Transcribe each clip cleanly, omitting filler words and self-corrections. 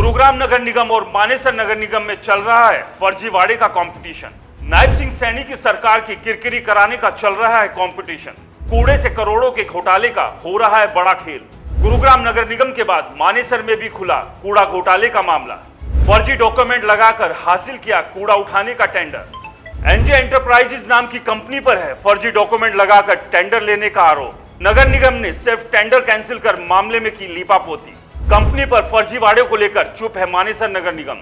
गुरुग्राम नगर निगम और मानेसर नगर निगम में चल रहा है फर्जीवाड़े का कंपटीशन। नायब सिंह सैनी की सरकार की किरकिरी कराने का चल रहा है कंपटीशन। कूड़े से करोड़ों के घोटाले का हो रहा है बड़ा खेल। गुरुग्राम नगर निगम के बाद मानेसर में भी खुला कूड़ा घोटाले का मामला। फर्जी डॉक्यूमेंट लगाकर हासिल किया कूड़ा उठाने का टेंडर। एनजे एंटरप्राइजेज नाम की कंपनी पर है फर्जी डॉक्यूमेंट लगाकर टेंडर लेने का आरोप। नगर निगम ने सिर्फ टेंडर कैंसिल कर मामले में की लीपापोती। कंपनी पर फर्जीवाड़े को लेकर चुप है मानेसर नगर निगम।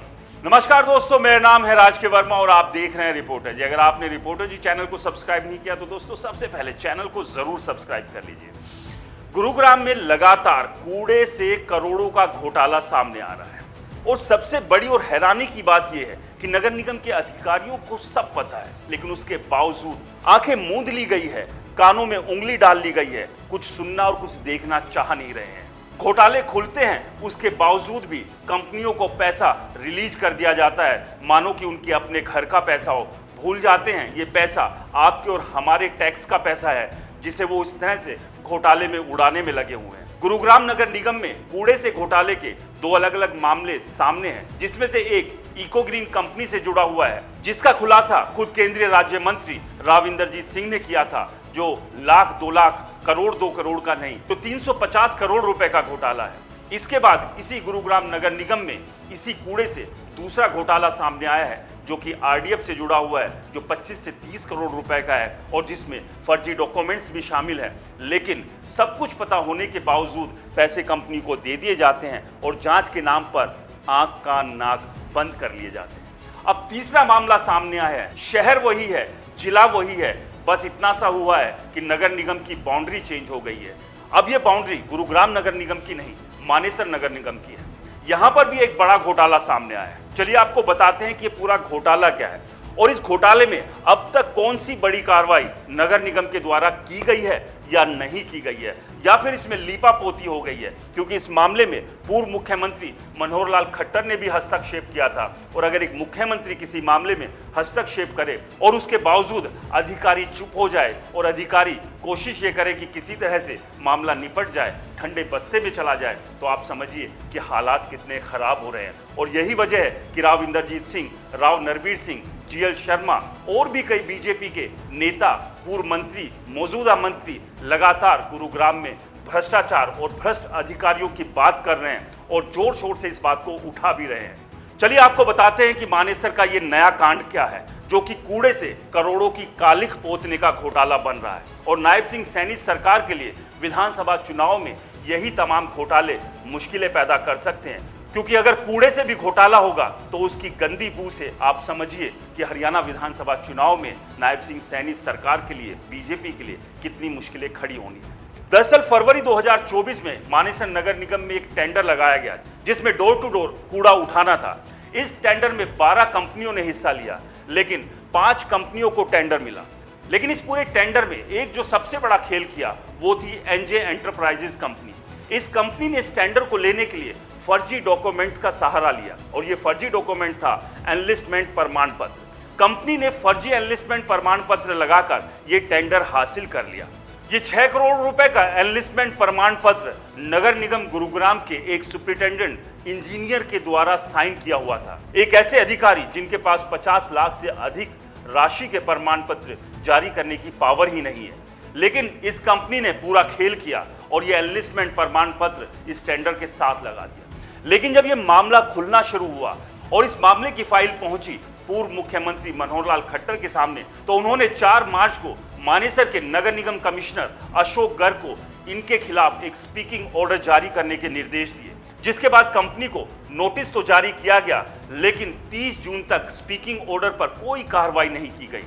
नमस्कार दोस्तों, मेरा नाम है राज के वर्मा और आप देख रहे हैं रिपोर्टर जी। अगर आपने रिपोर्टर जी चैनल को सब्सक्राइब नहीं किया तो दोस्तों सबसे पहले चैनल को जरूर सब्सक्राइब कर लीजिए। गुरुग्राम में लगातार कूड़े से करोड़ों का घोटाला सामने आ रहा है और सबसे बड़ी और हैरानी की बात यह है कि नगर निगम के अधिकारियों को सब पता है, लेकिन उसके बावजूद आंखें मूंद ली गई है, कानों में उंगली डाल ली गई है, कुछ सुनना और कुछ देखना चाह नहीं रहे हैं। घोटाले खुलते हैं, उसके बावजूद भी कंपनियों को पैसा रिलीज कर दिया जाता है मानो कि उनके अपने घर का पैसा हो। भूल जाते हैं ये पैसा आपके और हमारे टैक्स का पैसा है, जिसे वो इस तरह से घोटाले में उड़ाने में लगे हुए हैं। गुरुग्राम नगर निगम में कूड़े से घोटाले के दो अलग अलग मामले सामने हैं, जिसमें से एक इको ग्रीन कंपनी से जुड़ा हुआ है, जिसका खुलासा खुद केंद्रीय राज्य मंत्री राव इंद्रजीत सिंह ने किया था, जो लाख 2 लाख करोड़ 2 करोड़ का नहीं तो 350 करोड़ रुपए का घोटाला है। इसके बाद इसी गुरुग्राम नगर निगम में इसी कूड़े से दूसरा घोटाला सामने आया है, जो कि आरडीएफ से जुड़ा हुआ है, जो 25 से 30 करोड़ रुपए का है और जिसमें फर्जी डॉक्यूमेंट्स भी शामिल है। लेकिन सब कुछ पता होने के बावजूद पैसे कंपनी को दे दिए जाते हैं और जांच के नाम पर आंख कान नाक बंद कर लिए जाते हैं। अब तीसरा मामला सामने आया है। शहर वही है, जिला वही है, बस इतना सा हुआ है कि नगर निगम की बाउंड्री चेंज हो गई है। अब ये बाउंड्री गुरुग्राम नगर निगम की नहीं, मानेसर नगर निगम की है। यहां पर भी एक बड़ा घोटाला सामने आया है। चलिए आपको बताते हैं कि ये पूरा घोटाला क्या है और इस घोटाले में अब तक कौन सी बड़ी कार्रवाई नगर निगम के द्वारा की गई है या नहीं की गई है, या फिर इसमें लीपापोती हो गई है। क्योंकि इस मामले में पूर्व मुख्यमंत्री मनोहर लाल खट्टर ने भी हस्तक्षेप किया था और अगर एक मुख्यमंत्री किसी मामले में हस्तक्षेप करे और उसके बावजूद अधिकारी चुप हो जाए और अधिकारी कोशिश ये करे कि किसी तरह से मामला निपट जाए, ठंडे बस्ते में चला जाए, तो आप समझिए कि हालात कितने खराब हो रहे हैं। और यही वजह है कि राव इंद्रजीत सिंह, राव नरबीर सिंह, जीएल शर्मा और भी कई बीजेपी के नेता, पूर्व मंत्री, मौजूदा मंत्री लगातार गुरुग्राम में भ्रष्टाचार और भ्रष्ट अधिकारियों की बात कर रहे हैं और जोर शोर से इस बात को उठा भी रहे हैं। चलिए आपको बताते हैं कि मानेसर का ये नया कांड क्या है, जो कि कूड़े से करोड़ों की कालिख पोतने का घोटाला बन रहा है। और नायब सिंह सैनी सरकार के लिए विधानसभा चुनाव में यही तमाम घोटाले मुश्किलें पैदा कर सकते हैं, क्योंकि अगर कूड़े से भी घोटाला होगा तो उसकी गंदी बू से आप समझिए कि हरियाणा विधानसभा चुनाव में नायब सिंह सैनी सरकार के लिए, बीजेपी के लिए कितनी मुश्किलें खड़ी होनी है। दरअसल फरवरी 2024 में मानेसर नगर निगम में एक टेंडर लगाया गया, जिसमें डोर टू डोर कूड़ा उठाना था। इस टेंडर में 12 कंपनियों ने हिस्सा लिया, लेकिन 5 कंपनियों को टेंडर मिला। लेकिन इस पूरे टेंडर में एक जो सबसे बड़ा खेल किया वो थी एनजे एंटरप्राइजेज कंपनी। इस कंपनी ने इस टेंडर को लेने के लिए फर्जी डॉक्यूमेंट्स का सहारा लिया और ये फर्जी डॉक्यूमेंट था एनलिस्टमेंट प्रमाण पत्र। कंपनी ने फर्जी एनलिस्टमेंट प्रमाण पत्र लगाकर ये टेंडर हासिल कर लिया। ये 6 करोड़ रुपए का एनलिस्टमेंट प्रमाण पत्र नगर निगम गुरुग्राम के एक सुपरिटेंडेंट इंजीनियर के द्वारा साइन किया हुआ था। एक ऐसे अधिकारी जिनके पास 50 लाख से अधिक राशि के प्रमाण पत्र जारी करने की पावर ही नहीं है। लेकिन इस कंपनी ने पूरा खेल किया और ये एनलिस्टमेंट प्रमाण पत्र इस टेंडर के साथ लगा दिया। लेकिन जब ये मामला खुलना शुरू हुआ और इस मामले की फाइल पहुंची पूर्व मुख्यमंत्री मनोहर लाल खट्टर के सामने, तो उन्होंने 4 मार्च को मानेसर के नगर निगम कमिश्नर अशोक गर्ग को इनके खिलाफ एक स्पीकिंग ऑर्डर जारी करने के निर्देश दिए, जिसके बाद कंपनी को नोटिस तो जारी किया गया, लेकिन 30 जून तक स्पीकिंग ऑर्डर पर कोई कार्रवाई नहीं की गई।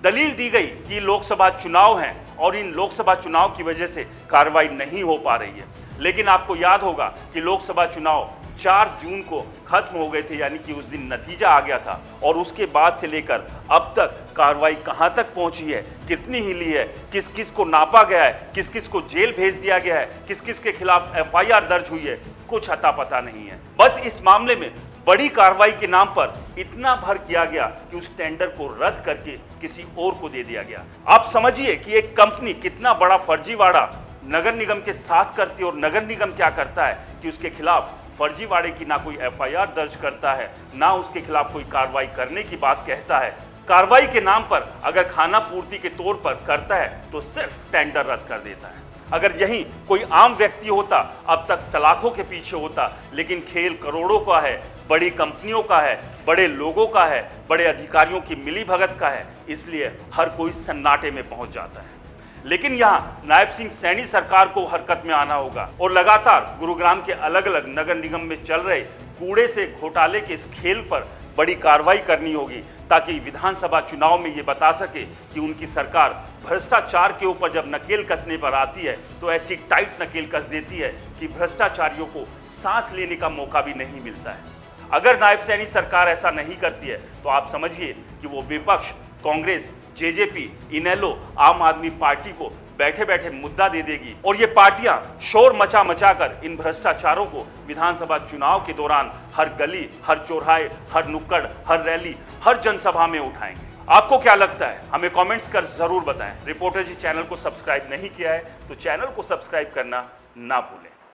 दलील दी गई कि लोकसभा चुनाव हैं और इन लोकसभा चुनाव की वजह से कार्रवाई नहीं हो पा रही है। लेकिन आपको याद होगा कि लोकसभा चुनाव 4 जून को खत्म हो गए थे, यानी कि उस दिन नतीजा आ गया था और उसके बाद से लेकर अब तक कार्रवाई कहां तक पहुंची है, कितनी हिली है, किस किस को नापा गया है, किस किस को जेल भेज दिया गया है, किस किस के खिलाफ एफआईआर दर्ज हुई है, कुछ अता पता नहीं है। बस इस मामले में बड़ी कार्रवाई के नाम पर इतना भर किया गया कि उस टेंडर को रद्द करके किसी और को दे दिया गया। आप समझिए कि एक कंपनी कितना बड़ा फर्जीवाड़ा नगर निगम के साथ करती है और नगर निगम क्या करता है कि उसके खिलाफ फर्जीवाड़े की ना कोई एफआईआर दर्ज करता है, ना उसके खिलाफ कोई कार्रवाई करने की बात कहता है। कार्रवाई के नाम पर अगर खाना पूर्ति के तौर पर करता है तो सिर्फ टेंडर रद्द कर देता है। अगर यही कोई आम व्यक्ति होता अब तक सलाखों के पीछे होता, लेकिन खेल करोड़ों का है, बड़ी कंपनियों का है, बड़े लोगों का है, बड़े अधिकारियों की मिलीभगत का है, इसलिए हर कोई सन्नाटे में पहुंच जाता है। लेकिन यहां नायब सिंह सैनी सरकार को हरकत में आना होगा और लगातार गुरुग्राम के अलग अलग नगर निगम में चल रहे कूड़े से घोटाले के इस खेल पर बड़ी कार्रवाई करनी होगी, ताकि विधानसभा चुनाव में ये बता सके कि उनकी सरकार भ्रष्टाचार के ऊपर जब नकेल कसने पर आती है तो ऐसी टाइट नकेल कस देती है कि भ्रष्टाचारियों को सांस लेने का मौका भी नहीं मिलता है। अगर नायब सैनी सरकार ऐसा नहीं करती है तो आप समझिए कि वो विपक्ष कांग्रेस, जेजेपी, इनेलो, आम आदमी पार्टी को बैठे बैठे मुद्दा दे देगी और ये पार्टियां शोर मचा मचाकर इन भ्रष्टाचारों को विधानसभा चुनाव के दौरान हर गली, हर चौराहे, हर नुक्कड़, हर रैली, हर जनसभा में उठाएंगे। आपको क्या लगता है? हमें कमेंट्स कर जरूर बताएं। रिपोर्टर जी चैनल को सब्सक्राइब नहीं किया है तो चैनल को सब्सक्राइब करना ना भूलें।